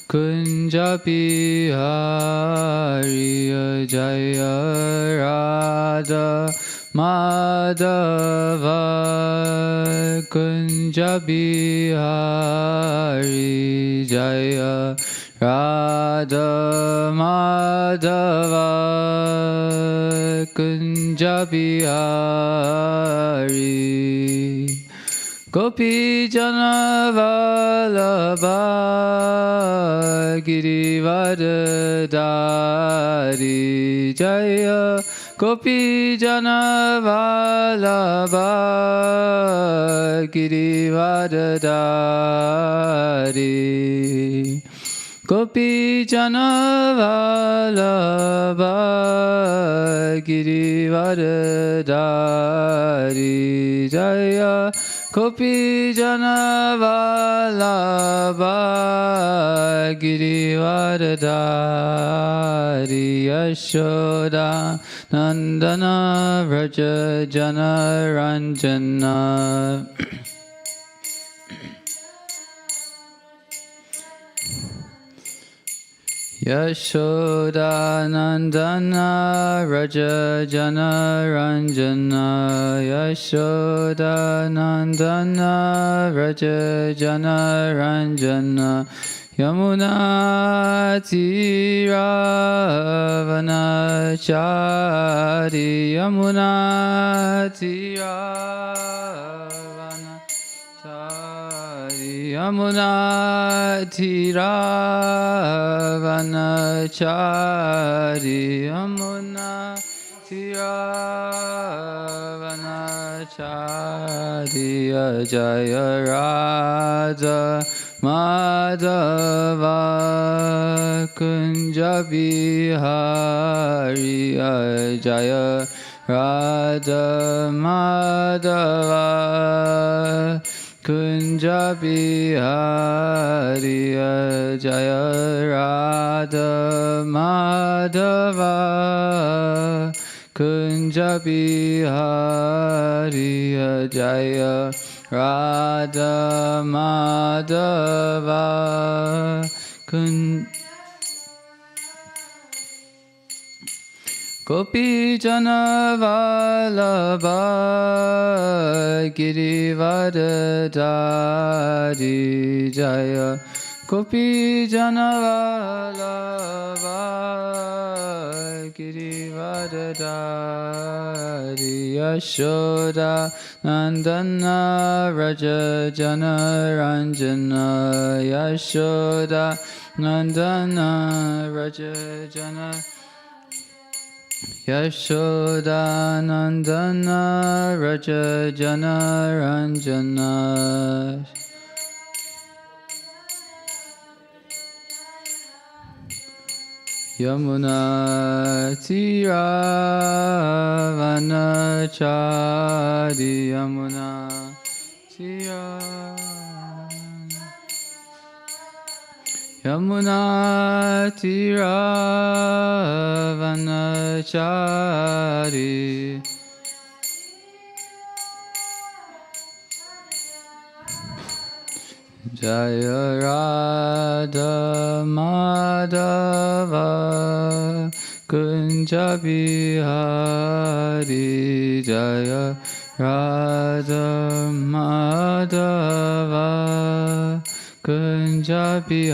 Kunja Bihari Jaya Radha Madhava Kunja Bihari Jaya Radha Madhava Kunja Bihari Gopi Jana Vallabha Girivardhari Jaya Gopi Jana Vallabha Girivardhari Gopi Jana Vallabha Girivardhari Jaya Gopi Jana Vallabha Girivardhari Yashoda Nandana Vraja Jana Ranjana Yashoda Nandana Raja Jana Ranjana Yashoda Nandana Raja Jana Ranjana Yamuna Tiravanachari Yamuna Tiravanachari Yamuna Tiravanachari Yamuna Tiravanachari Jaya Radha Madhava Kunja Bihari Jaya Radha Madhava Kunja Bihari Jaya Radha Madhava Kunja Bihari Jaya Radha Madhava Gopi Jana Vallabha Girivardhari Jaya Gopi Jana Vallabha Girivardhari Yashoda Nandana Raja Jana Ranjana Yashoda Nandana Raja Jana Yashoda Nandana Raja Jana Ranjana Yamuna Tiravanachari Yamuna Yamuna Tiravanachari Jaya Radha Madhava Kunja Bihari Jaya Radha Madhava Kunja Bihari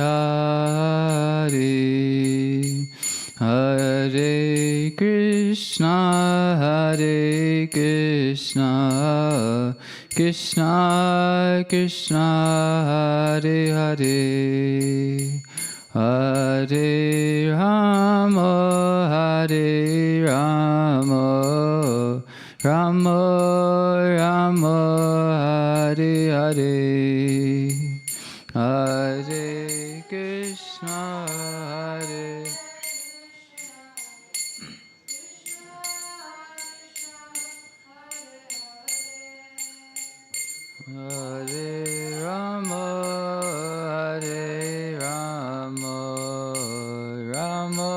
Hare Krishna Krishna Krishna Hare Hare Hare Rama Hare Rama Rama Rama Hare Hare Hare Krishna Hare Hare Rama Hare Rama Rama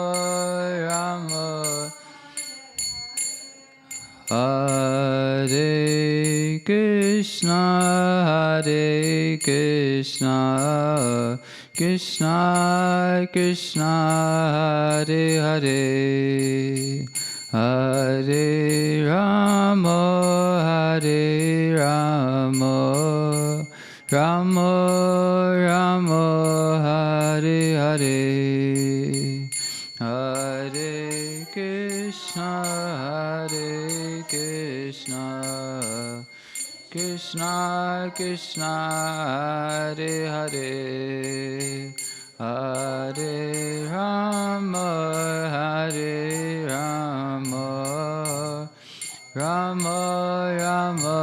Rama Hare Krishna Krishna, Hare Krishna, Krishna Krishna, Hare Hare, Hare Rama, Hare Rama, Rama Rama, Hare Hare, Hare Krishna, Hare Krishna, Krishna Krishna, Hare Hare, Hare Rama, Hare Rama, Rama Rama,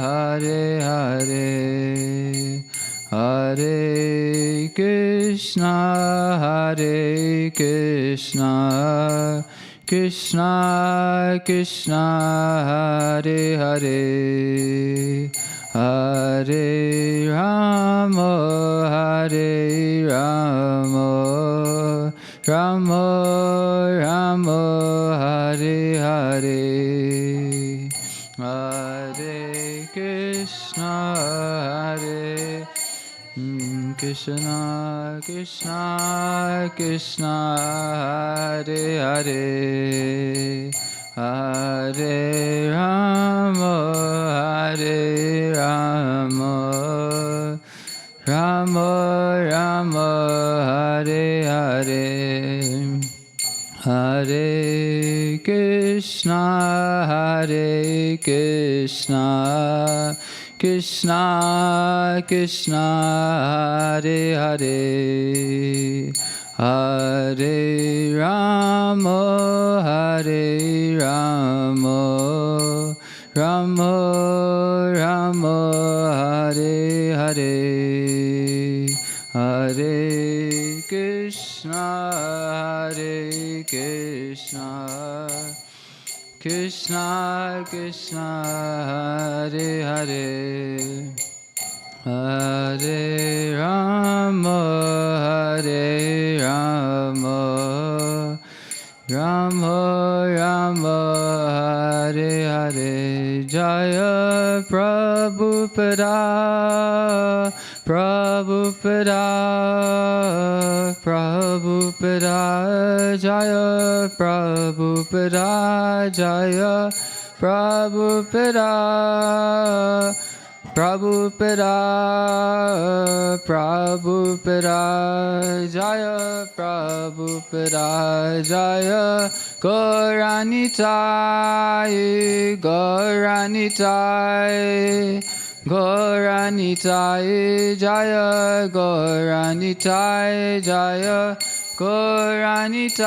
Hare Hare, Hare Krishna, Hare Krishna, Krishna Krishna, Hare Hare, Hare Rama, Hare Rama, Rama Rama, Hare Hare, Hare Krishna, Hare Krishna, Krishna Krishna, Hare Hare, Hare Rama, Hare Rama, Rama Rama, Hare Hare, Hare Krishna, Hare Krishna, Krishna Krishna, Hare Hare, Hare Rama, Hare Rama, Rama Rama, Hare Hare, Hare Krishna, Hare Krishna, Krishna Krishna, Hare Hare, Hare Rama, Hare Rama, Rama Rama, Hare Hare, Jaya Prabhupada, Prabhupada, Prabhupada, Jaya Prabhupada, Jaya Prabhupada, Prabhupada, Prabhupada, Jaya Prabhupada, Jaya Gauranitai, Gauranitai, Gauranitai, Jaya Gauranitai, Jaya Gauranitai,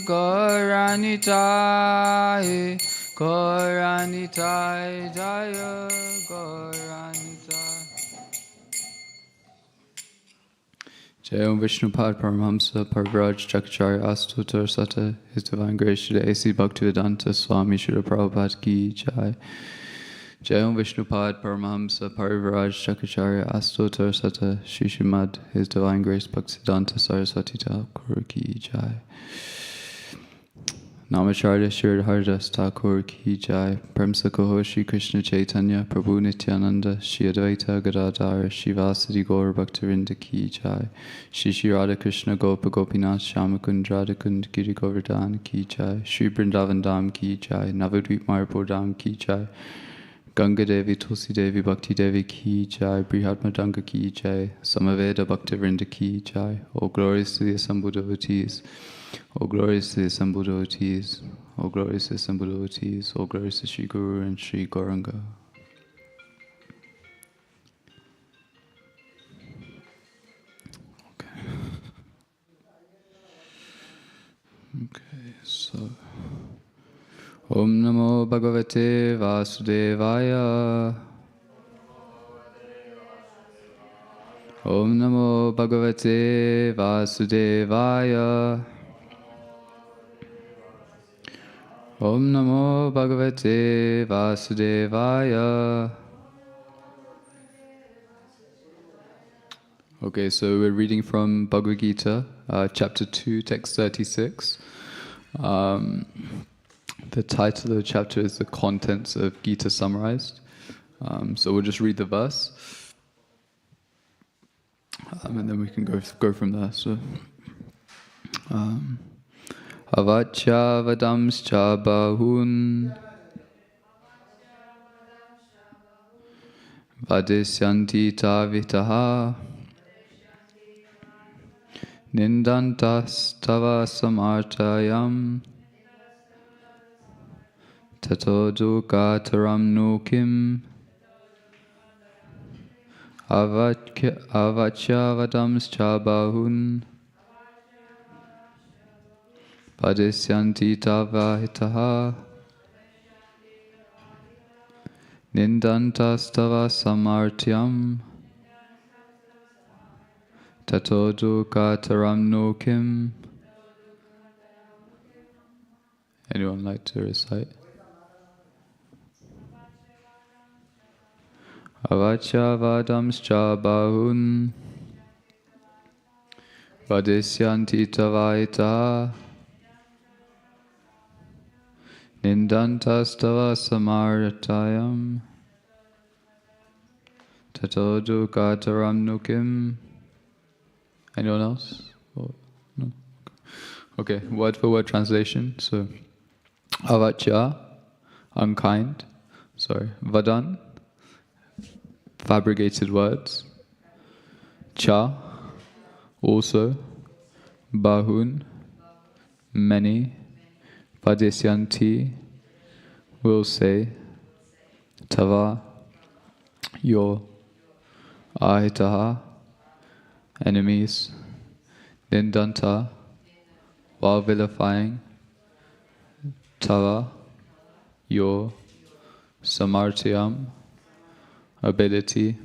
Gauranitai, Gauranitai, Jaya Gauranitai. Jai Om Vishnupad Paramahamsa Parivraj Chakacharya Astutar Sata, His Divine Grace Srila A.C. Bhaktivedanta Swami Srila Prabhupada Ki Jai. Jai Om Vishnupad Paramahamsa Parivraj Chakacharya Astutar Sata, Shri Srimad, His Divine Grace Bhaktivedanta Saraswati Thakur Ki Jai. Namacharya Shri Haridas Thakur Ki Jai. Premsa Koho Shri Krishna Chaitanya Prabhu Nityananda Shri Advaita Gadadhara Shri Vasadi Gaur Bhaktivinoda Ki Jai. Shri Shri Radha Krishna Gopa Gopinath Shamakund Radhakund Giri Govardhan Ki Jai. Shri Vrindavan Dham Ki Jai. Navadvip Mayapur Dham Ki Jai. Ganga Devi Tulsi Devi Bhakti Devi Ki Jai. Brihat Madanga Ki Jai. Samaveda Bhaktivinoda Ki Jai. All glories to the assembled devotees. All glories to the assembled devotees. All glories to the assembled devotees. All glories to Sri Guru and Sri Gauranga. Okay, so Om Namo Bhagavate Vasudevaya. Om Namo Bhagavate Vasudevaya. Om Namo Bhagavate Vasudevaya. Okay, so we're reading from Bhagavad Gita, chapter 2, text 36. The title of the chapter is The Contents of Gita Summarized. So we'll just read the verse, and then we can go from there. So, avaccha vadamscha bahun vadisyanti tavitaha nindantas tava samartayam tato dukataram nukim avaccha vadamscha bahun vadisyanti tavahitaha nindantas tava samartyam tato dukataram nukim. Anyone like to recite? Avaccha vadamscha bahun vadisyanti tavaita nindantas tava samartayam tato dukataram nukim. Anyone else? Oh, no? Okay, word for word translation. So, avaccha, unkind. Sorry, vadan, fabricated words. Cha, also. Bahun, many. Vadisyanti, will say. Tava, your. Ahitaha, enemies. Nindanta, while vilifying. Tava, your. Samartyam, ability.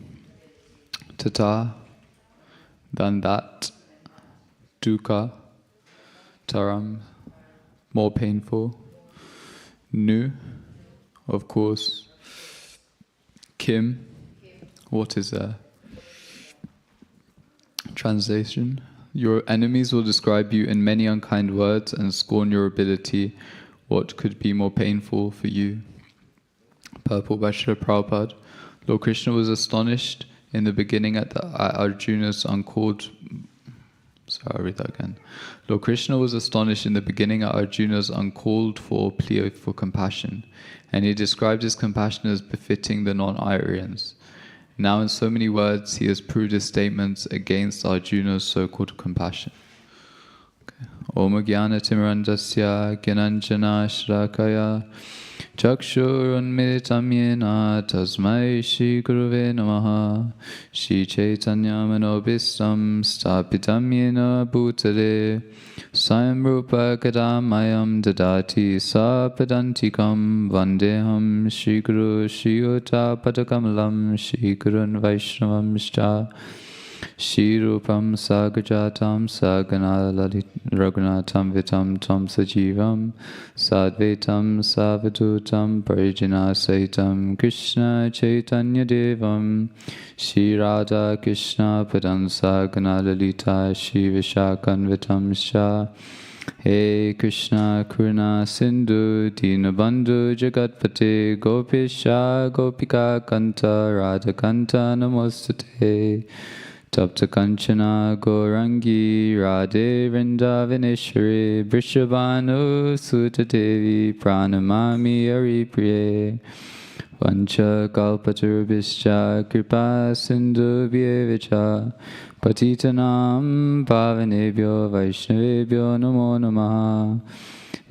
Tata, than that. Dukkha, taram, more painful. Nu, of course. Kim, what is a translation? Your enemies will describe you in many unkind words and scorn your ability. What could be more painful for you? Purple by Srila Prabhupada. Lord Krishna was astonished in the beginning at Arjuna's uncalled... Sorry, I'll read that again. Lord Krishna was astonished in the beginning at Arjuna's uncalled for plea for compassion, and he described his compassion as befitting the non-Aryans. Now in so many words, he has proved his statements against Arjuna's so-called compassion. Om Jnana Timirandasya Gyananjana Shrakaya Chakshurunmilitam Yena Tasmai Shri Guruve Namaha Shri Chaitanya Manobhistam Stapitam Yena Bhutale Swayam Rupa Kadamayam Dadati Sapadantikam Vandeham Shri Guru Shri Yuta Padakamalam Shri Gurun Vaishnavam Shcha Shri Rupam Sagajatam Sagana Raghunatam Vitam Tam Sajivam Sadvetam Savadutam Parijana Saitam Krishna Chaitanya Devam Shri Radha Krishna Padam Sagana Lalita Shri Vishakan Vitam Shah Hey Krishna Kurna Sindhu Dinabandhu Jagatpate Gopisha Gopika Kanta Radha Kanta Namostate Tapta Kanchana Gorangi Radhe Vrindavaneshwari Vrishabhanu Sutta Devi Pranamami Haripriye Vancha Kalpatarubhischa Kripa Sindhu Vyevicha Patitanam Pavanebhyo Vaishnavebhyo Namo Namaha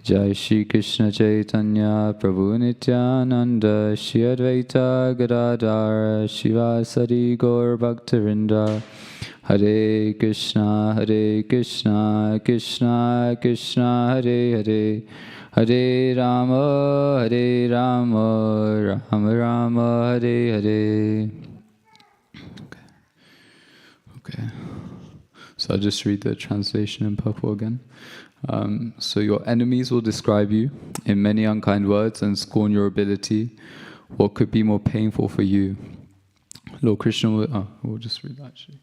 Jai Shri Krishna Chaitanya Prabhu Nityananda Shri Advaita Gadadhara Shivasari Gaur Bhaktivedanta Hare Krishna Krishna Krishna Hare Hare Hare Rama Rama Rama Hare Hare. Okay. So I'll just read the translation in purple again. So your enemies will describe you in many unkind words and scorn your ability. What could be more painful for you? Lord Krishna will... we'll just read that actually.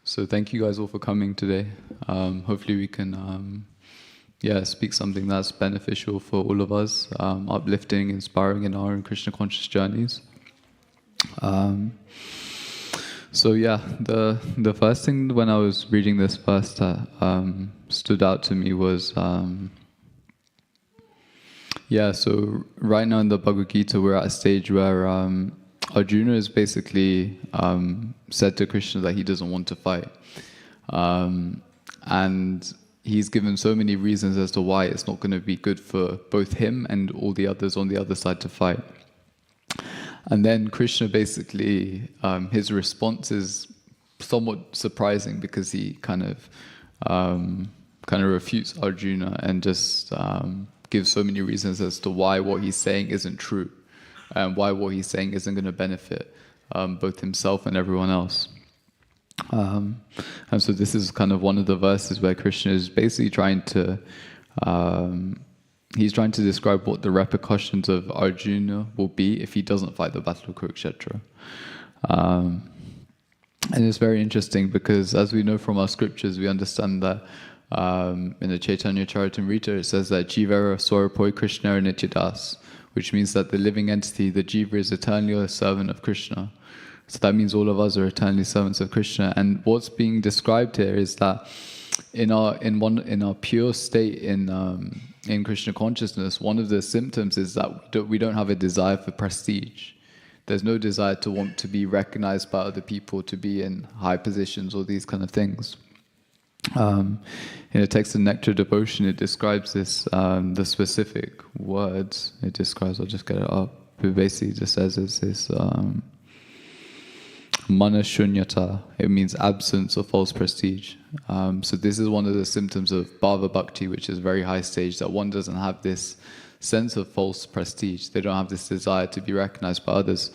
So thank you guys all for coming today. Hopefully we can speak something that's beneficial for all of us, uplifting, inspiring in our own Krishna conscious journeys. So yeah, the first thing when I was reading this verse that stood out to me was so right now in the Bhagavad Gita we're at a stage where Arjuna is basically said to Krishna that he doesn't want to fight, and he's given so many reasons as to why it's not going to be good for both him and all the others on the other side to fight. And then Krishna basically, his response is somewhat surprising because he kind of refutes Arjuna and just gives so many reasons as to why what he's saying isn't true and why what he's saying isn't going to benefit both himself and everyone else. And so this is kind of one of the verses where Krishna is basically trying to describe what the repercussions of Arjuna will be if he doesn't fight the Battle of Kurukshetra. And it's very interesting because as we know from our scriptures, we understand that in the Chaitanya Charitamrita it says that Jivara Swarapoi Krishna Nityadas, which means that the living entity, the Jiva, is eternally a servant of Krishna. So that means all of us are eternally servants of Krishna. And what's being described here is that in our pure state in Krishna consciousness, one of the symptoms is that we don't have a desire for prestige. There's no desire to want to be recognized by other people, to be in high positions, or these kind of things. In the text of Nectar Devotion, it describes this, the specific words it describes. I'll just get it up. It basically just says it's this manashunyata. It means absence of false prestige. So this is one of the symptoms of bhava bhakti, which is very high stage, that one doesn't have this sense of false prestige. They don't have this desire to be recognized by others.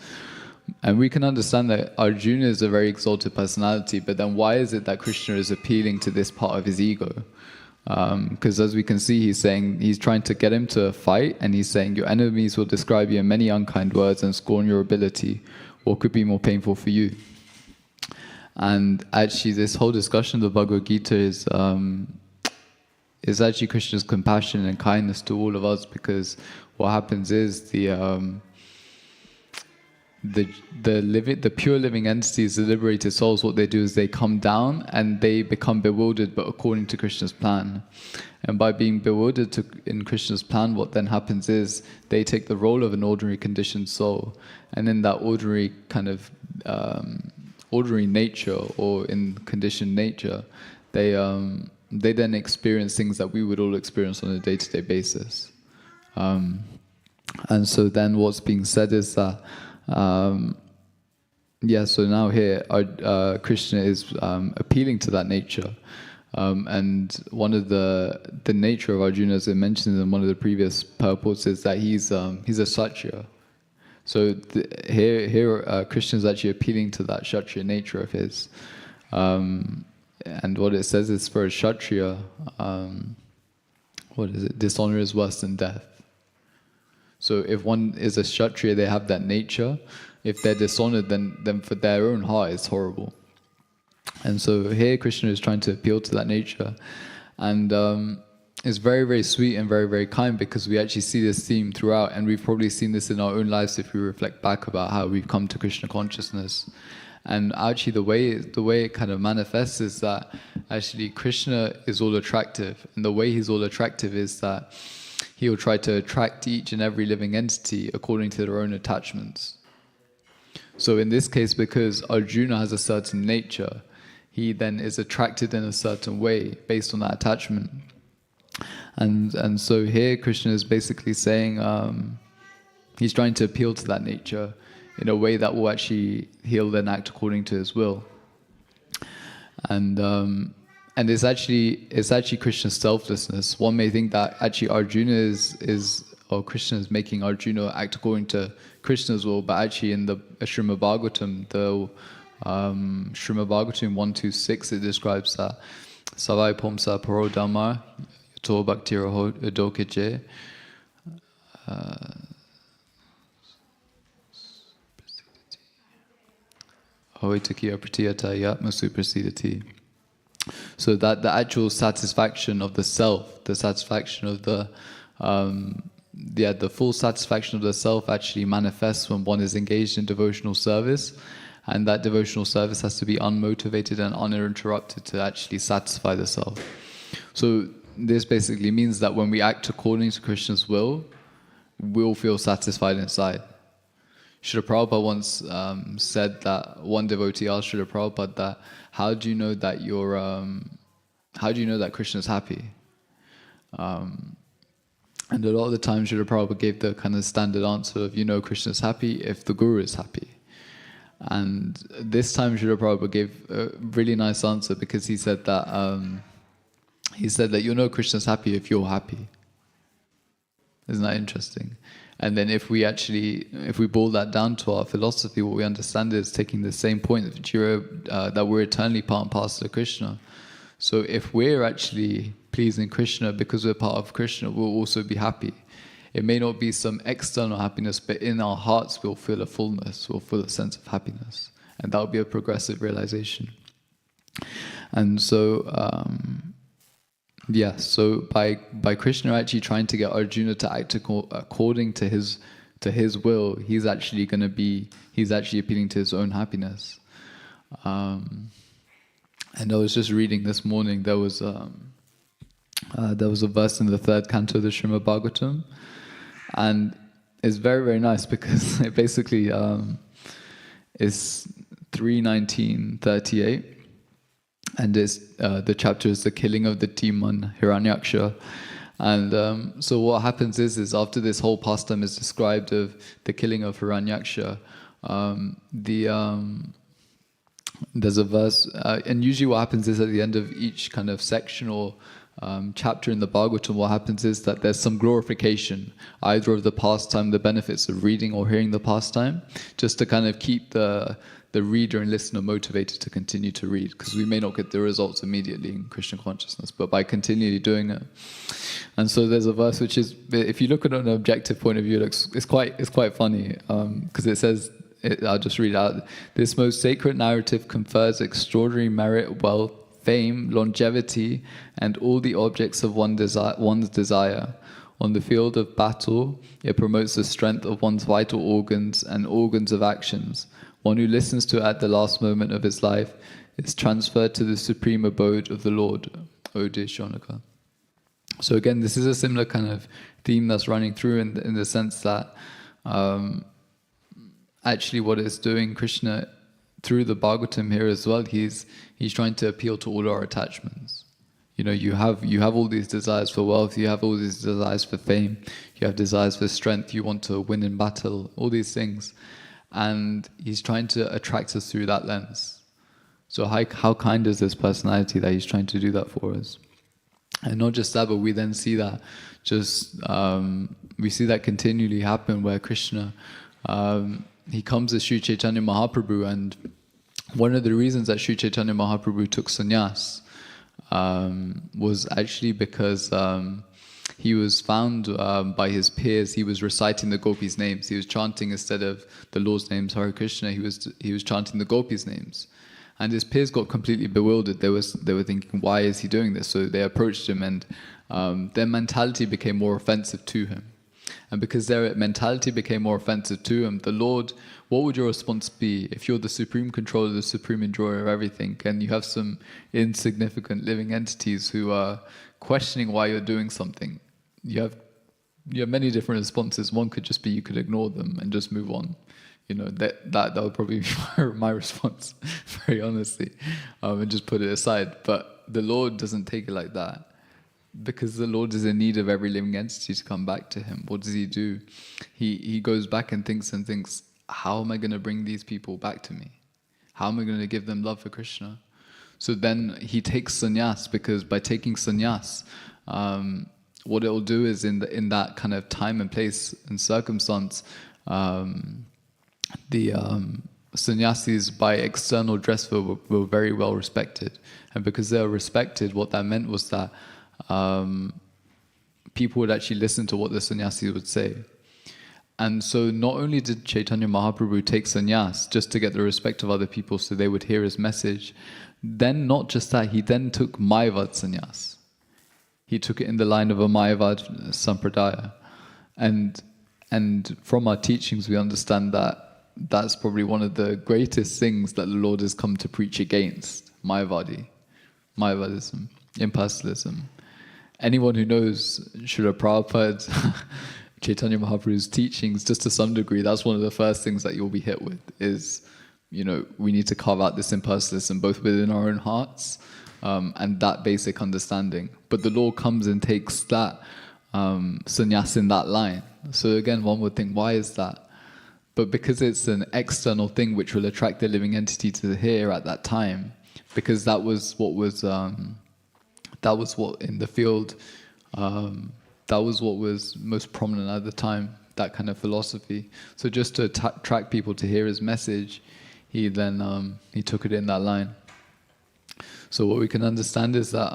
And we can understand that Arjuna is a very exalted personality, but then why is it that Krishna is appealing to this part of his ego? Because as we can see, he's trying to get him to fight, and he's saying, your enemies will describe you in many unkind words and scorn your ability. What could be more painful for you? And actually, this whole discussion of the Bhagavad Gita is actually Krishna's compassion and kindness to all of us, because what happens is the pure living entities, the liberated souls, what they do is they come down and they become bewildered, but according to Krishna's plan. And by being bewildered in Krishna's plan, what then happens is they take the role of an ordinary conditioned soul, and in that ordinary kind of ordinary nature, or in conditioned nature, they then experience things that we would all experience on a day-to-day basis. And so then what's being said is that so now here Krishna is appealing to that nature, and one of the nature of Arjuna, as I mentioned in one of the previous purports, is that he's a Kshatriya. So here Krishna is actually appealing to that Kshatriya nature of his, and what it says is, for a Kshatriya, dishonor is worse than death. So if one is a Kshatriya, they have that nature. If they're dishonored, then for their own heart, it's horrible. And so here Krishna is trying to appeal to that nature. And it's very, very sweet and very, very kind, because we actually see this theme throughout, and we've probably seen this in our own lives if we reflect back about how we've come to Krishna consciousness. And actually the way it kind of manifests is that actually Krishna is all attractive. And the way he's all attractive is that he will try to attract each and every living entity according to their own attachments. So in this case, because Arjuna has a certain nature, he then is attracted in a certain way based on that attachment. And so here Krishna is basically saying, he's trying to appeal to that nature in a way that will actually he'll then act according to his will. And it's actually Krishna's selflessness. One may think that actually Arjuna or Krishna is making Arjuna act according to Krishna's will, but actually in the Srimad Bhagavatam, Srimad Bhagavatam 126, it describes that Savai Pomsa Paro Dhamma To Bhaktira Dokeche Hoitakiya Pratiyata Yatma Suprasidati. So that the actual satisfaction of the self, the satisfaction of the full satisfaction of the self actually manifests when one is engaged in devotional service, and that devotional service has to be unmotivated and uninterrupted to actually satisfy the self. So this basically means that when we act according to Krishna's will, we'll feel satisfied inside. Srila Prabhupada once said that one devotee asked Srila Prabhupada that, how do you know that Krishna is happy? And a lot of the times Srila Prabhupada gave the kind of standard answer of, Krishna is happy if the Guru is happy. And this time Srila Prabhupada gave a really nice answer, because he said that Krishna is happy if you're happy. Isn't that interesting? And then if we boil that down to our philosophy, what we understand is taking the same point that we're eternally part and parcel of Krishna. So if we're actually pleasing Krishna because we're part of Krishna, we'll also be happy. It may not be some external happiness, but in our hearts we'll feel a fullness, we'll feel a sense of happiness. And that will be a progressive realization. And so, so by Krishna actually trying to get Arjuna to act according to his will, he's actually appealing to his own happiness. And I was just reading this morning, there was a verse in the third canto of the Srimad Bhagavatam, and it's very, very nice, because it basically is 3:19:38. And the chapter is the killing of the demon Hiranyaksha. And so what happens is after this whole pastime is described of the killing of Hiranyaksha, there's a verse, and usually what happens is at the end of each kind of section or chapter in the Bhagavatam, what happens is that there's some glorification, either of the pastime, the benefits of reading or hearing the pastime, just to kind of keep the reader and listener motivated to continue to read, because we may not get the results immediately in Krishna consciousness, but by continually doing it. And so there's a verse which is, if you look at it on an objective point of view, it's quite funny, because it says, I'll just read out, "This most sacred narrative confers extraordinary merit, wealth, fame, longevity, and all the objects of one's desire. On the field of battle, it promotes the strength of one's vital organs and organs of actions. One who listens to it at the last moment of his life is transferred to the supreme abode of the Lord, O dear Shonaka." So again, this is a similar kind of theme that's running through in the sense that actually what it's doing, Krishna, through the Bhagavatam here as well, he's trying to appeal to all our attachments. You have all these desires for wealth, you have all these desires for fame, you have desires for strength, you want to win in battle, all these things. And he's trying to attract us through that lens. So how kind is this personality that he's trying to do that for us? And not just that, but we then see that we see that continually happen, where Krishna, he comes as Sri Chaitanya Mahaprabhu, and one of the reasons that Sri Chaitanya Mahaprabhu took sannyas was actually because he was found by his peers, he was reciting the gopis' names. He was chanting, instead of the Lord's names, Hare Krishna, he was chanting the gopis' names. And his peers got completely bewildered. They were thinking, why is he doing this? So they approached him, and their mentality became more offensive to him. And because their mentality became more offensive to him, the Lord, what would your response be if you're the supreme controller, the supreme enjoyer of everything, and you have some insignificant living entities who are questioning why you're doing something? You have many different responses. One could just be you could ignore them and just move on. That would probably be my response, very honestly, and just put it aside. But the Lord doesn't take it like that, because the Lord is in need of every living entity to come back to him. What does he do? He goes back and thinks, how am I going to bring these people back to me? How am I going to give them love for Krishna? So then he takes sannyas, because by taking sannyas, what it will do is in that kind of time and place and circumstance, the sannyasis by external dress were very well respected. And because they were respected, what that meant was that people would actually listen to what the sannyasi would say. And so not only did Chaitanya Mahaprabhu take sannyas just to get the respect of other people so they would hear his message, then not just that, he then took Mayavad sannyas. He took it in the line of a Mayavad sampradaya. And from our teachings we understand that that's probably one of the greatest things that the Lord has come to preach against, Mayavadism, impersonalism. Anyone who knows Srila Prabhupada's Chaitanya Mahaprabhu's teachings, just to some degree, that's one of the first things that you'll be hit with is, we need to carve out this impersonalism both within our own hearts and that basic understanding. But the Lord comes and takes that sannyas in that line. So again, one would think, why is that? But because it's an external thing which will attract the living entity to hear at that time, because that was what in the field, that was what was most prominent at the time, that kind of philosophy. So just to attract people to hear his message, he then he took it in that line. So what we can understand is that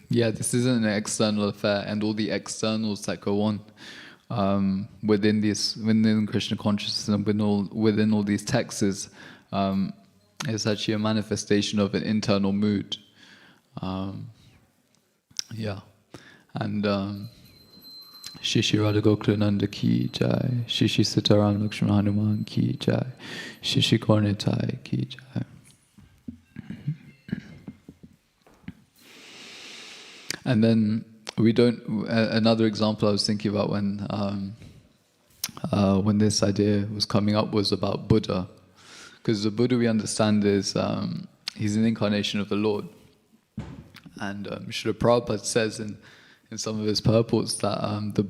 this isn't an external affair, and all the externals that go on within Krishna consciousness and within all these texts is actually a manifestation of an internal mood. And Shishi Radha Goklananda ki jai, Shishi Sitaram Lakshmana Hanuman ki jai, Shishi Kornitai ki jai. And then another example I was thinking about when this idea was coming up was about Buddha. Because the Buddha we understand is, he's an incarnation of the Lord. And Srila Prabhupada says in some of his purports that the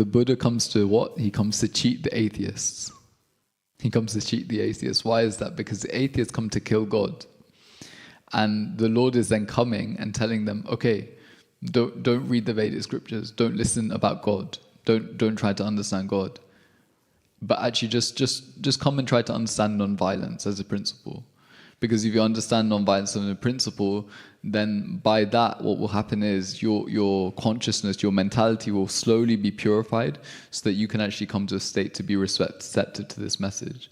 Buddha comes to what? He comes to cheat the atheists. He comes to cheat the atheists. Why is that? Because the atheists come to kill God. And the Lord is then coming and telling them, okay, don't read the Vedic scriptures, don't listen about God, don't try to understand God. But actually just come and try to understand non-violence as a principle. Because if you understand non-violence as a principle, then by that what will happen is your consciousness, your mentality will slowly be purified so that you can actually come to a state to be receptive to this message.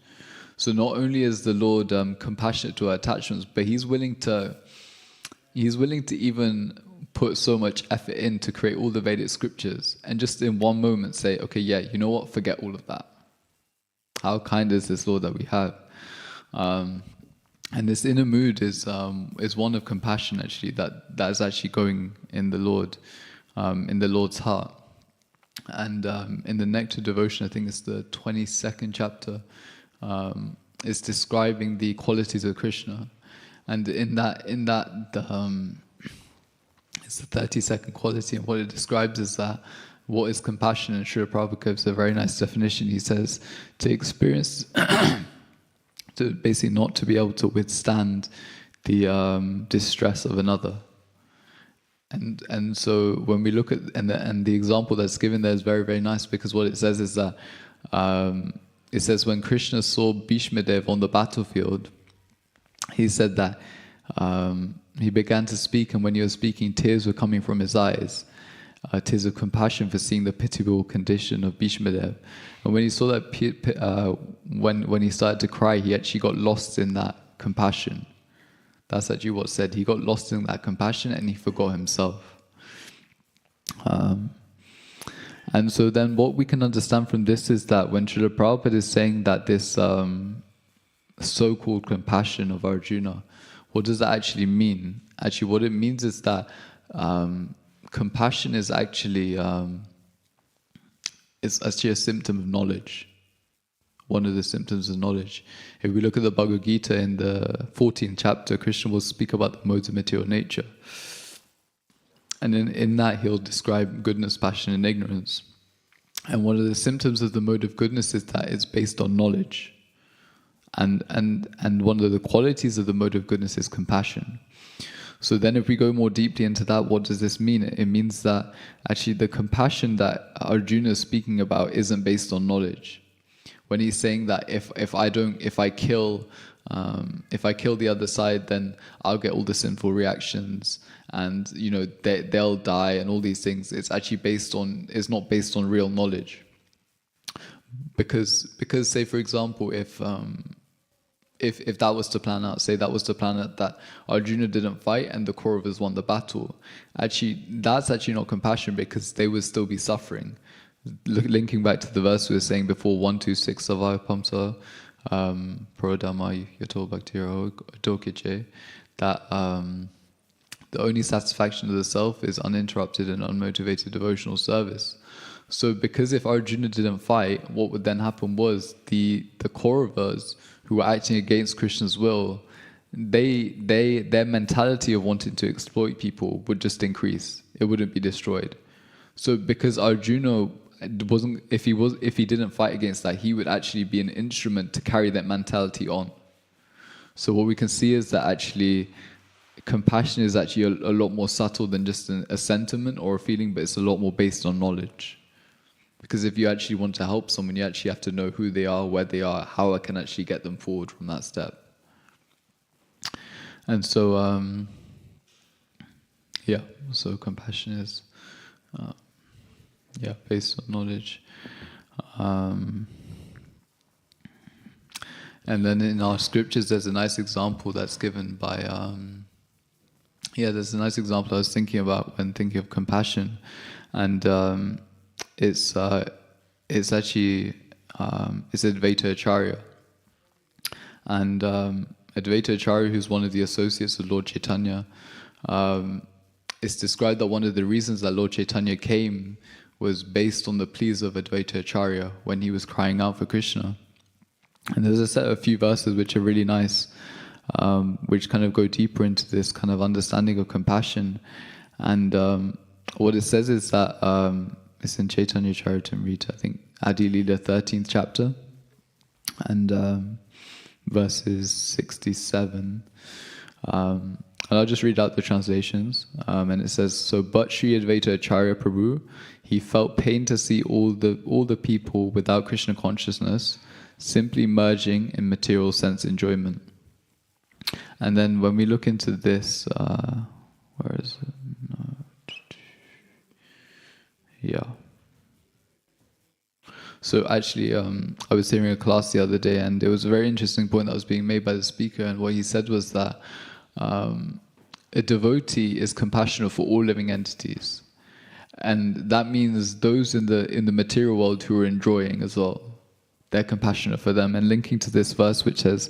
So not only is the Lord compassionate to our attachments, but He's willing to even put so much effort in to create all the Vedic scriptures and just in one moment say, okay, yeah, you know what, forget all of that. How kind is this Lord that we have? And this inner mood is one of compassion actually, that is actually going in the Lord, in the Lord's heart. And in the Nectar Devotion, I think it's the 22nd chapter, is describing the qualities of Krishna. And in that it's the 32nd quality, and what it describes is that what is compassion, and Srila Prabhupada gives a very nice definition. He says to experience to basically not to be able to withstand the distress of another. And so when we look at and the example that's given there is very, very nice, because what it says is that it says when Krishna saw Bhishmadev on the battlefield, he said that he began to speak, and when he was speaking, tears were coming from his eyes, tears of compassion for seeing the pitiable condition of Bhishmadev. And when he saw that, when he started to cry, he actually got lost in that compassion. That's actually what's said. He got lost in that compassion and he forgot himself. And so then what we can understand from this is that when Srila Prabhupada is saying that this so-called compassion of Arjuna, what does that actually mean? Actually, what it means is that compassion is actually a symptom of knowledge. One of the symptoms of knowledge. If we look at the Bhagavad Gita in the 14th chapter, Krishna will speak about the modes of material nature. And in that he'll describe goodness, passion and ignorance. And one of the symptoms of the mode of goodness is that it's based on knowledge. And one of the qualities of the mode of goodness is compassion. So then if we go more deeply into that, what does this mean? It means that actually the compassion that Arjuna is speaking about isn't based on knowledge. When he's saying that if I kill If I kill the other side, then I'll get all the sinful reactions, and they'll die, and all these things. It's actually it's not based on real knowledge. Because say for example, if that was to plan out, say that was to plan out that Arjuna didn't fight and the Kauravas won the battle, actually that's actually not compassion, because they would still be suffering. Linking back to the verse we were saying before, 126 Savayapamsa Prodama Yato Bhaktira Dokiche, that the only satisfaction of the self is uninterrupted and unmotivated devotional service. So because if Arjuna didn't fight, what would then happen was the Kauravas, who were acting against Krishna's will, their mentality of wanting to exploit people would just increase. It wouldn't be destroyed. So because Arjuna wasn't, if he didn't fight against that, he would actually be an instrument to carry that mentality on. So what we can see is that actually compassion is actually a lot more subtle than just a sentiment or a feeling, but it's a lot more based on knowledge. Because if you actually want to help someone, you actually have to know who they are, where they are, how I can actually get them forward from that step. And so, so compassion is, based on knowledge. And then in our scriptures, there's a nice example that's given by, there's a nice example I was thinking about when thinking of compassion. And it's actually it's Advaita Acharya, and Advaita Acharya, who's one of the associates of Lord Chaitanya, it's described that one of the reasons that Lord Chaitanya came was based on the pleas of Advaita Acharya when he was crying out for Krishna. And there's a few verses which are really nice, which kind of go deeper into this kind of understanding of compassion. And what it says is that it's in Chaitanya Charitamrita, I think, Adi Leela 13th chapter, and verses 67. And I'll just read out the translations. And it says, so, but Sri Advaita Acharya Prabhu, he felt pain to see all the people without Krishna consciousness simply merging in material sense enjoyment. And then when we look into this, where is it? No. Yeah. So actually, I was hearing a class the other day, and there was a very interesting point that was being made by the speaker, and what he said was that a devotee is compassionate for all living entities, and that means those in the material world who are enjoying as well, they're compassionate for them. And linking to this verse which says,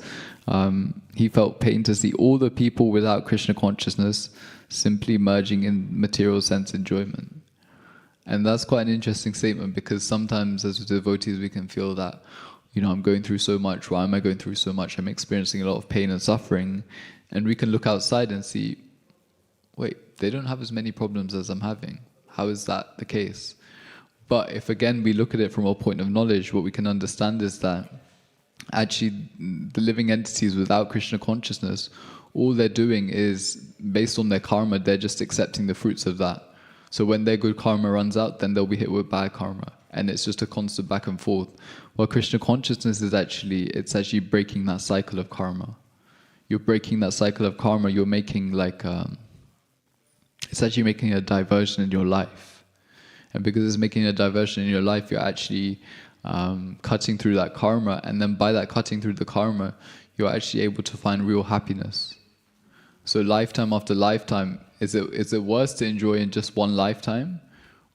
he felt pain to see all the people without Krishna consciousness simply merging in material sense enjoyment. And that's quite an interesting statement, because sometimes as devotees we can feel that, I'm going through so much, why am I going through so much? I'm experiencing a lot of pain and suffering. And we can look outside and see, wait, they don't have as many problems as I'm having. How is that the case? But if again we look at it from a point of knowledge, what we can understand is that actually the living entities without Krishna consciousness, all they're doing is, based on their karma, they're just accepting the fruits of that. So when their good karma runs out, then they'll be hit with bad karma. And it's just a constant back and forth. Well, Krishna consciousness is actually breaking that cycle of karma. You're breaking that cycle of karma, you're making it's actually making a diversion in your life. And because it's making a diversion in your life, you're actually cutting through that karma. And then by that cutting through the karma, you're actually able to find real happiness. So lifetime after lifetime, is it worse to enjoy in just one lifetime,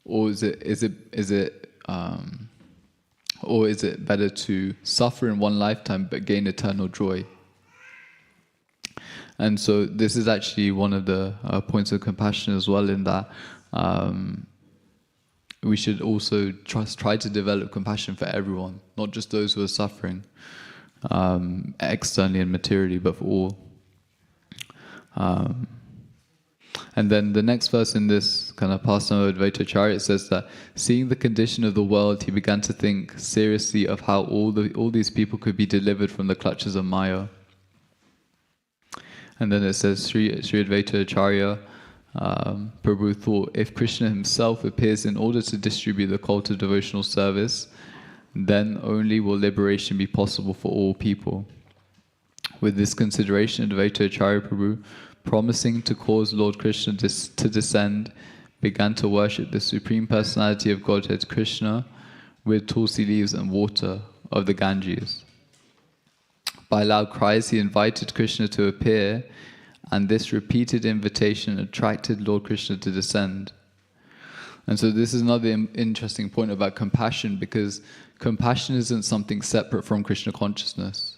or is it better to suffer in one lifetime but gain eternal joy? And so this is actually one of the points of compassion as well, in that we should also try to develop compassion for everyone, not just those who are suffering externally and materially, but for all. And then the next verse in this kind of pastime of Advaita Acharya, it says that, seeing the condition of the world, he began to think seriously of how all these people could be delivered from the clutches of Maya. And then it says, Sri Advaita Acharya Prabhu thought, if Krishna himself appears in order to distribute the cult of devotional service, then only will liberation be possible for all people. With this consideration, Advaita Acharya Prabhu, promising to cause Lord Krishna to descend, began to worship the Supreme Personality of Godhead Krishna with tulsi leaves and water of the Ganges. By loud cries, he invited Krishna to appear, and this repeated invitation attracted Lord Krishna to descend. And so this is another interesting point about compassion, because compassion isn't something separate from Krishna consciousness.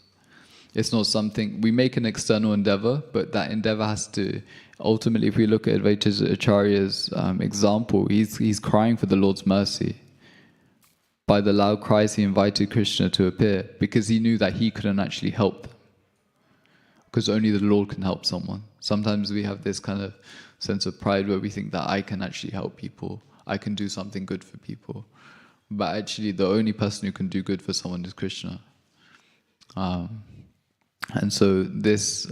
It's not something, we make an external endeavor, but that endeavor has to, ultimately, if we look at Advaita Acharya's example, he's crying for the Lord's mercy. By the loud cries, he invited Krishna to appear, because he knew that he couldn't actually help them. Because only the Lord can help someone. Sometimes we have this kind of sense of pride where we think that I can actually help people, I can do something good for people. But actually, the only person who can do good for someone is Krishna. And so this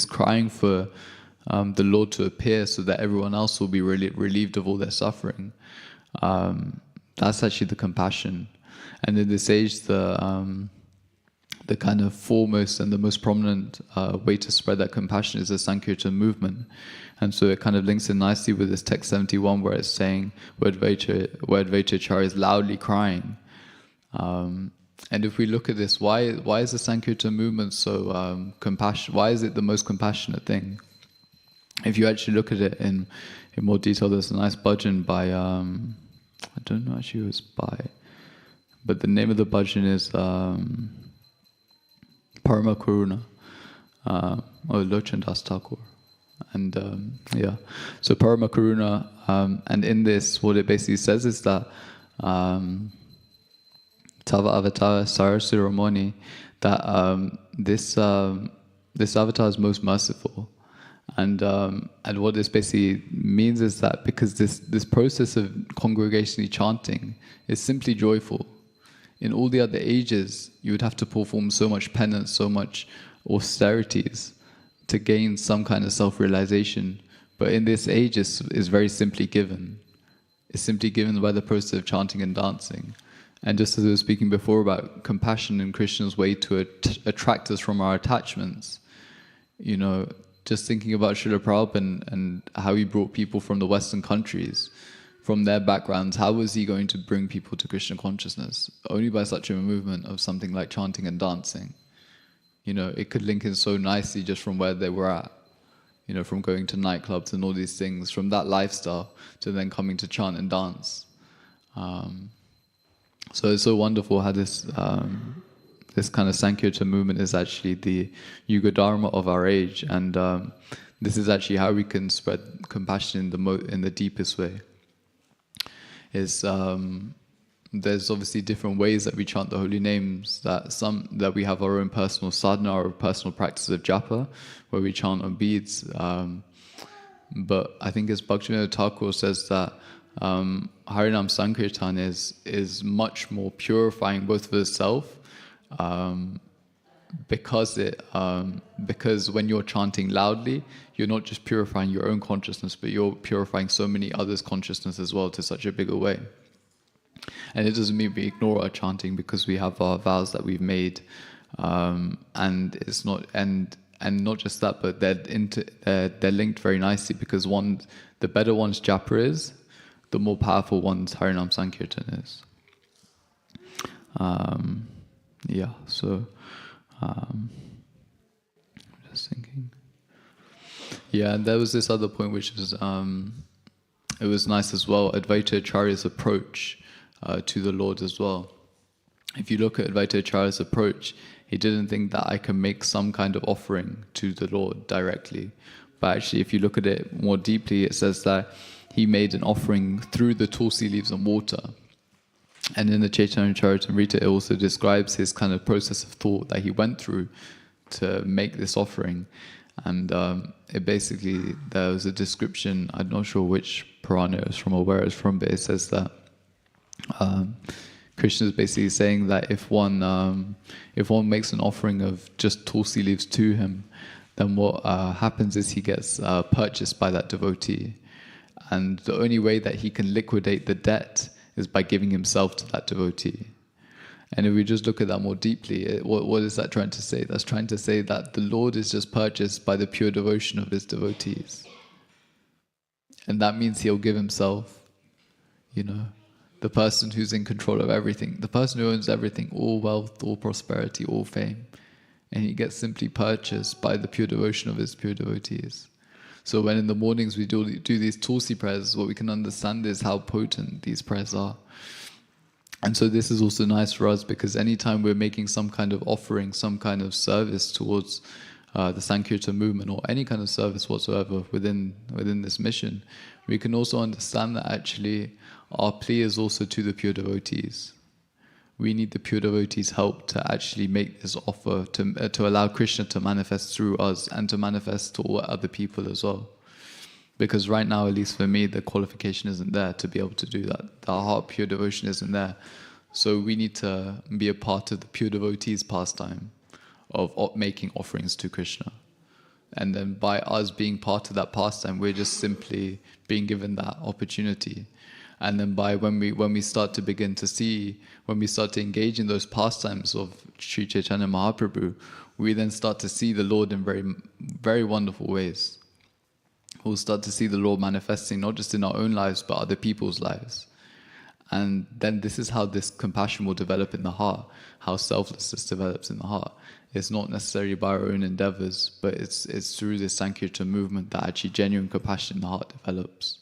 crying for the Lord to appear so that everyone else will be relieved of all their suffering, that's actually the compassion. And in this age, the kind of foremost and the most prominent way to spread that compassion is the Sankirtan movement. And so it kind of links in nicely with this text 71 where it's saying, where Advaita Acharya is loudly crying. And if we look at this, why is the Sankirtan movement so compassionate? Why is it the most compassionate thing? If you actually look at it in more detail, there's a nice bhajan by, I don't know actually who it's by, but the name of the bhajan is Parama Karuna, or Lochan Das Thakur. And so Parama Karuna, and in this, what it basically says is that Tava Avatar Sarasiramoni, that this avatar is most merciful, and what this basically means is that because this process of congregationally chanting is simply joyful. In all the other ages, you would have to perform so much penance, so much austerities to gain some kind of self-realization. But in this age, it's very simply given. It's simply given by the process of chanting and dancing. And just as I was speaking before about compassion and Krishna's way to attract us from our attachments, just thinking about Srila Prabhupada and how he brought people from the Western countries, from their backgrounds, how was he going to bring people to Krishna consciousness? Only by such a movement of something like chanting and dancing. It could link in so nicely just from where they were at, from going to nightclubs and all these things, from that lifestyle to then coming to chant and dance. So it's so wonderful how this kind of Sankirtan movement is actually the Yuga Dharma of our age, and this is actually how we can spread compassion in the deepest way. There's obviously different ways that we chant the holy names, that we have our own personal sadhana, our personal practice of japa, where we chant on beads. But I think as Bhaktivedanta Thakur says that Harinam Sankirtan is much more purifying both for the self, because when you're chanting loudly, you're not just purifying your own consciousness, but you're purifying so many others' consciousness as well to such a bigger way. And it doesn't mean we ignore our chanting because we have our vows that we've made, and it's not and not just that, but they're linked very nicely, because the better one's japa is, the more powerful one's Harinam Sankirtan is. Just thinking. Yeah, and there was this other point which was, it was nice as well, Advaita Acharya's approach to the Lord as well. If you look at Advaita Acharya's approach, he didn't think that I can make some kind of offering to the Lord directly. But actually, if you look at it more deeply, it says that he made an offering through the tulsi leaves and water. And in the Chaitanya Charitamrita, it also describes his kind of process of thought that he went through to make this offering. And it basically, there was a description, I'm not sure which Purana it was from or where it's from, but it says that Krishna is basically saying that if one makes an offering of just tulsi leaves to him, then what happens is he gets purchased by that devotee. And the only way that he can liquidate the debt is by giving himself to that devotee. And if we just look at that more deeply, what is that trying to say? That's trying to say that the Lord is just purchased by the pure devotion of his devotees. And that means he'll give himself, the person who's in control of everything, the person who owns everything, all wealth, all prosperity, all fame. And he gets simply purchased by the pure devotion of his pure devotees. So when in the mornings we do these Tulsi prayers, what we can understand is how potent these prayers are. And so this is also nice for us, because anytime we're making some kind of offering, some kind of service towards the Sankirtan movement, or any kind of service whatsoever within this mission, we can also understand that actually our plea is also to the pure devotees. We need the pure devotees' help to actually make this offer, to allow Krishna to manifest through us and to manifest to all other people as well. Because right now, at least for me, the qualification isn't there to be able to do that. The heart pure devotion isn't there. So we need to be a part of the pure devotees' pastime of making offerings to Krishna. And then by us being part of that pastime, we're just simply being given that opportunity. And then when we start to begin to see, when we start to engage in those pastimes of Sri Chaitanya Mahaprabhu, we then start to see the Lord in very, very wonderful ways. We'll start to see the Lord manifesting not just in our own lives, but other people's lives. And then this is how this compassion will develop in the heart, how selflessness develops in the heart. It's not necessarily by our own endeavors, but it's through this Sankirtan movement that actually genuine compassion in the heart develops.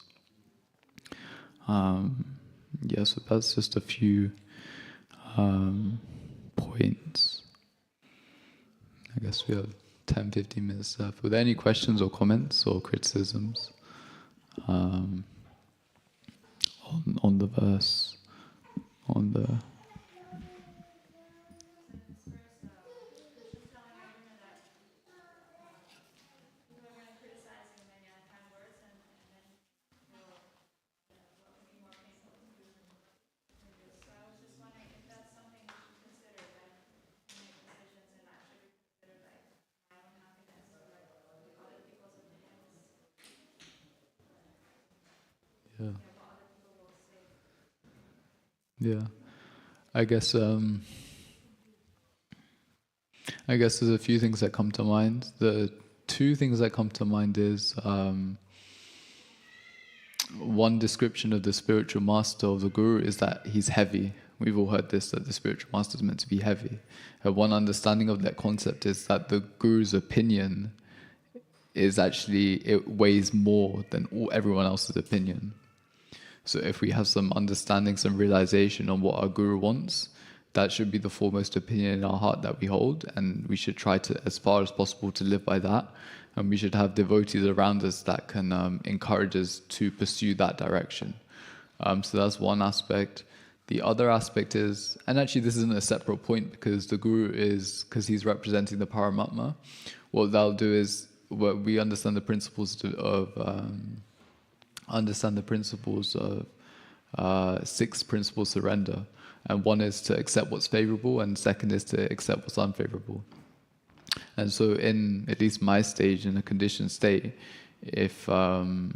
So that's just a few points. I guess we have 10-15 minutes left. Were there any questions or comments or criticisms on the verse, on the... Yeah. Yeah. I guess there's a few things that come to mind. The two things that come to mind is one description of the spiritual master of the Guru is that he's heavy. We've all heard this, that the spiritual master is meant to be heavy. One understanding of that concept is that the Guru's opinion is actually, it weighs more than everyone else's opinion. So if we have some understanding, some realization on what our Guru wants, that should be the foremost opinion in our heart that we hold, and we should try to, as far as possible, to live by that. And we should have devotees around us that can encourage us to pursue that direction. So that's one aspect. The other aspect is, and actually this isn't a separate point, because the Guru is, because he's representing the Paramatma, what they'll do is, we understand the principles of 6 principles surrender. And one is to accept what's favorable, and second is to accept what's unfavorable. And so in, at least my stage, in a conditioned state, if I'm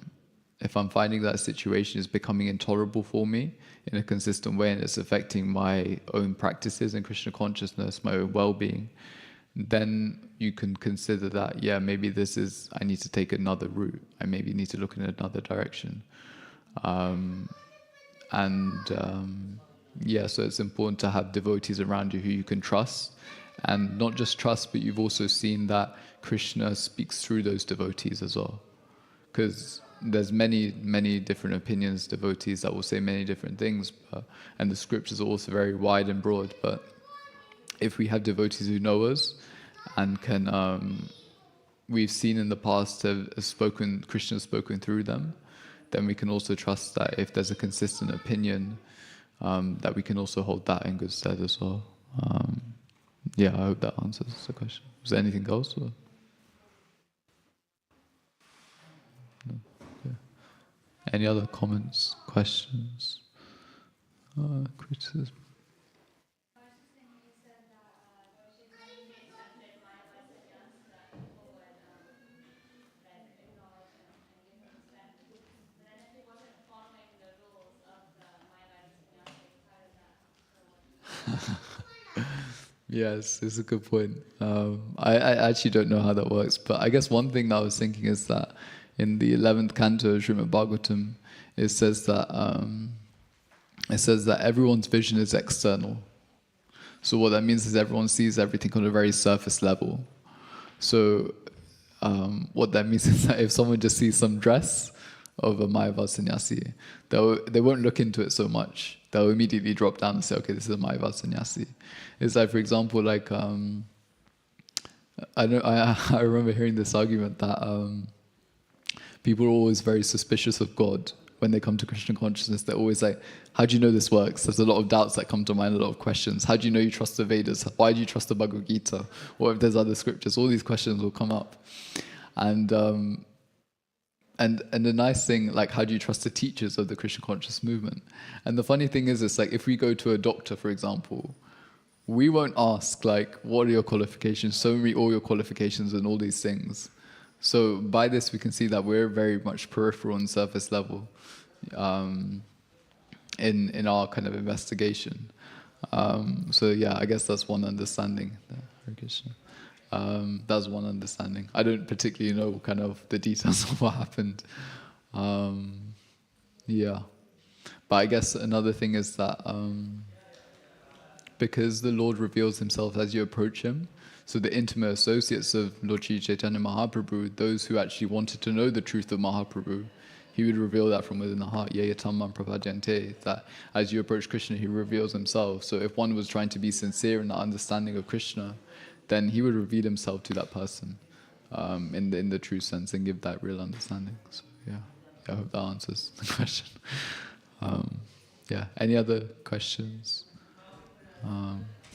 finding that a situation is becoming intolerable for me in a consistent way, and it's affecting my own practices in Krishna consciousness, my own well-being, then you can consider that, maybe I need to take another route. I maybe need to look in another direction. So it's important to have devotees around you who you can trust, and not just trust, but you've also seen that Krishna speaks through those devotees as well. Because there's many, many different opinions, devotees that will say many different things, and the scriptures are also very wide and broad. But if we have devotees who know us and can, we've seen in the past Krishna has spoken through them, then we can also trust that if there's a consistent opinion, that we can also hold that in good stead as well. I hope that answers the question. Was there anything else? Or? No? Yeah. Any other comments, questions, criticism? Yes, it's a good point. I actually don't know how that works, but I guess one thing that I was thinking is that in the 11th canto of Srimad Bhagavatam, it says that everyone's vision is external. So what that means is everyone sees everything on a very surface level. So what that means is that if someone just sees some dress of a Mayavad sannyasi, they won't look into it so much. They'll immediately drop down and say, okay, this is a Mayavad sannyasi. It's like, for example, like I remember hearing this argument that people are always very suspicious of God when they come to Krishna consciousness. They're always like, how do you know this works? There's a lot of doubts that come to mind, a lot of questions. How do you know you trust the Vedas? Why do you trust the Bhagavad Gita? Or if there's other scriptures? All these questions will come up. And the nice thing, like, how do you trust the teachers of the Krishna conscious movement? And the funny thing is, it's like, if we go to a doctor, for example, we won't ask, like, what are your qualifications? Show me all your qualifications and all these things. So by this, we can see that we're very much peripheral and surface level in our kind of investigation. So yeah, I guess that's one understanding. Hare Krishna. That's one understanding. I don't particularly know kind of the details of what happened. Yeah. But I guess another thing is that because the Lord reveals himself as you approach him, so the intimate associates of Lord Sri Chaitanya Mahaprabhu, those who actually wanted to know the truth of Mahaprabhu, he would reveal that from within the heart. Yayatamam prapadyante, that as you approach Krishna, he reveals himself. So if one was trying to be sincere in the understanding of Krishna, then he would reveal himself to that person in the true sense and give that real understanding. So yeah, I hope that answers the question. Yeah, any other questions?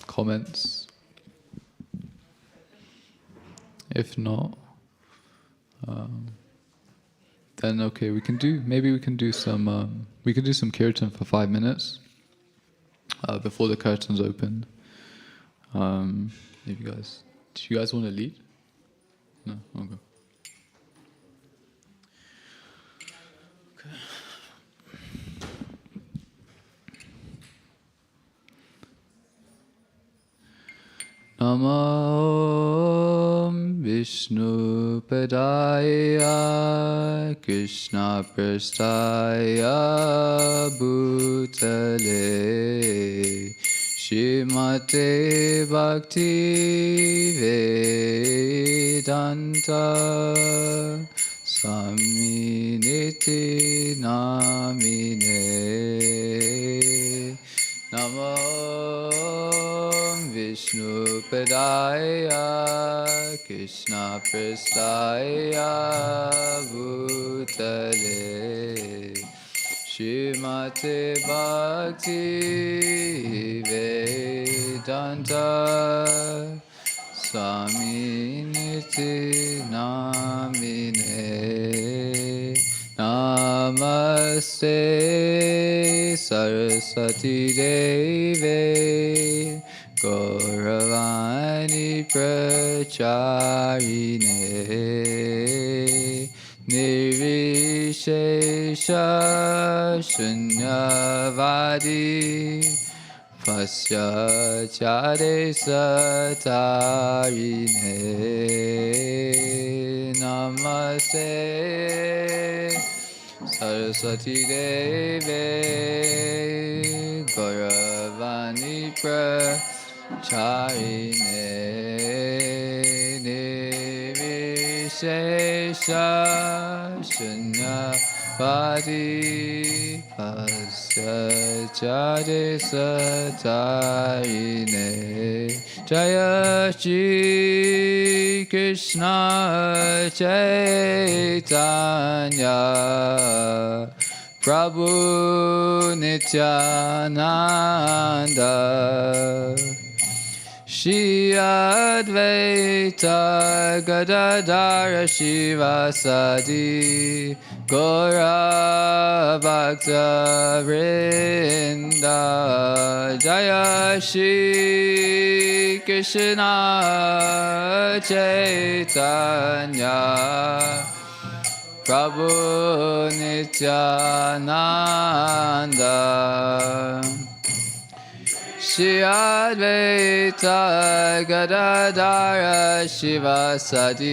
Comments? If not, then okay, maybe we can do some kirtan for 5 minutes before the curtains open. Do you guys want to lead? No? Okay. Namo Vishnu Padaya Krishna Prasthaya Bhutale Shrimate Bhaktivedanta Swaminiti Namine Namo Vishnu Padaya Krishna Prasthaya Bhutale Shrimate Bhaktivedanta Swaminiti Namine Namaste Saraswati Deve Gauravani Pracharine Nirvishesha Shunyavadi Pasyachare Satarine Namaste Saraswati Deve Gauravani Pracharine Nirvishesha Shunyavadi Pasyachare Satarine Jaya Shri Krishna Chaitanya Prabhu Nityananda Shri Advaita Gadadara Shivasadi Gaura Bhakta Vrinda Jaya Shri Krishna Chaitanya Prabhu Nityananda Shri Advaita Gadadara Shivasadi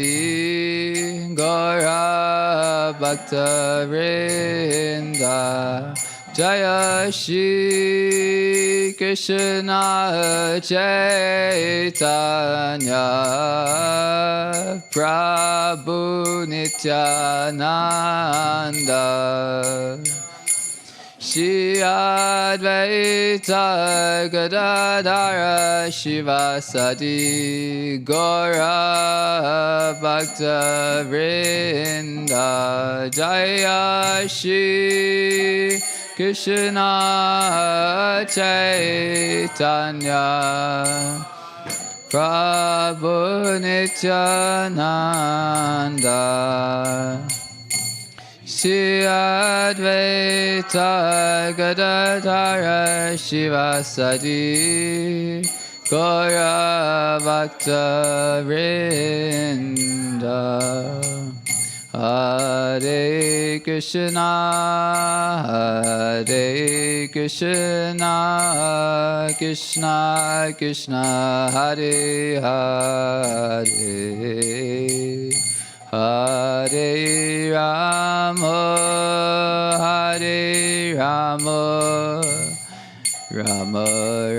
Gaura Bhaktivedanta Jaya Shri Krishna Chaitanya Prabhu Nityananda Shri Advaita Gadadara Shivasadi Gaura Bhaktivedanta Jaya Shri Krishna Chaitanya Prabhu Nityananda Shri Advaita Gadadara Shivasadi Gaura Bhaktivedanta Hare Krishna Krishna Krishna Hare Hare Hare Rama Rama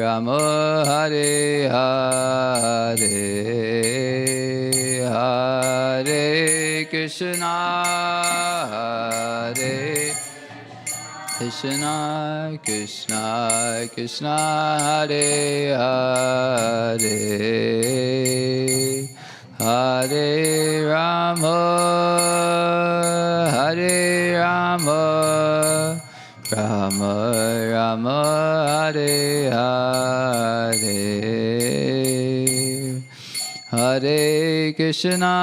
Rama Hare Hare Hare Krishna Krishna Krishna Krishna Hare Hare Hare Rama Rama Rama Hare Hare Hare Krishna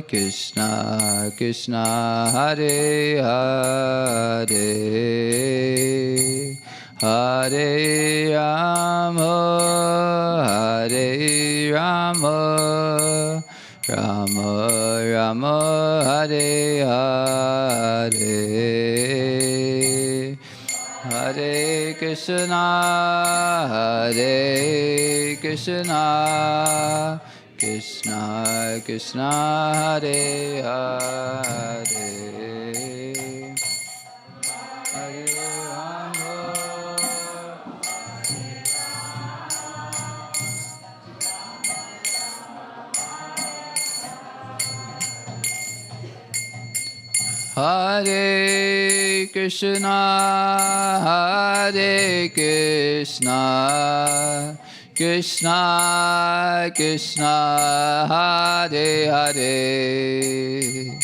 Krishna Krishna Hare Hare Hare Rama Rama Rama Hare Hare Hare Krishna Krishna Krishna Hare Hare Hare Rama Hare Krishna Krishna Krishna Hare Hare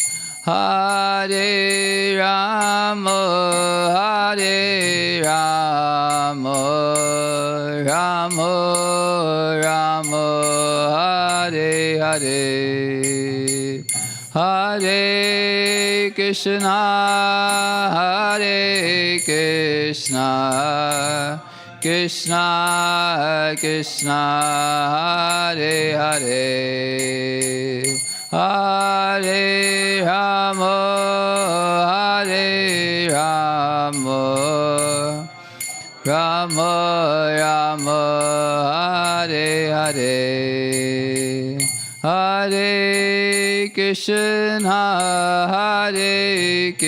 Hare Rama Rama Rama Hare Hare Hare Krishna Krishna Krishna Hare Hare Hare Rama Rama Rama Hare Hare Hare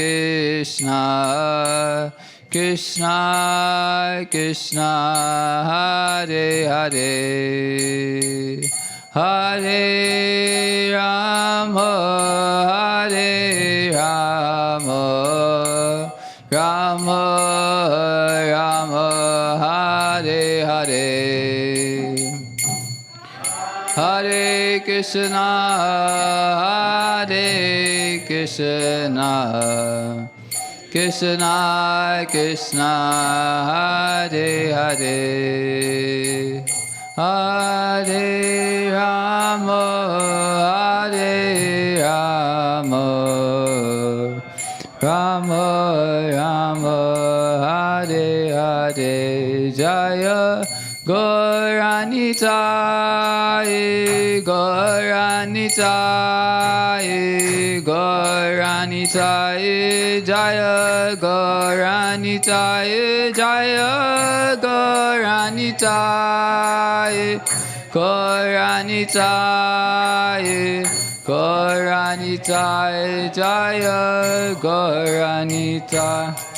Krishna Krishna Krishna Hare Hare Hare Rama Rama Rama Hare Hare Hare Krishna Krishna Krishna Hare Hare Hare Rama Rama Rama Hare Hare Jaya Gauranitai Gauranitai, Gauranitai, Jaya Gauranitai, Jaya Gauranitai, Gauranitai, Gauranitai, Jaya Gauranitai.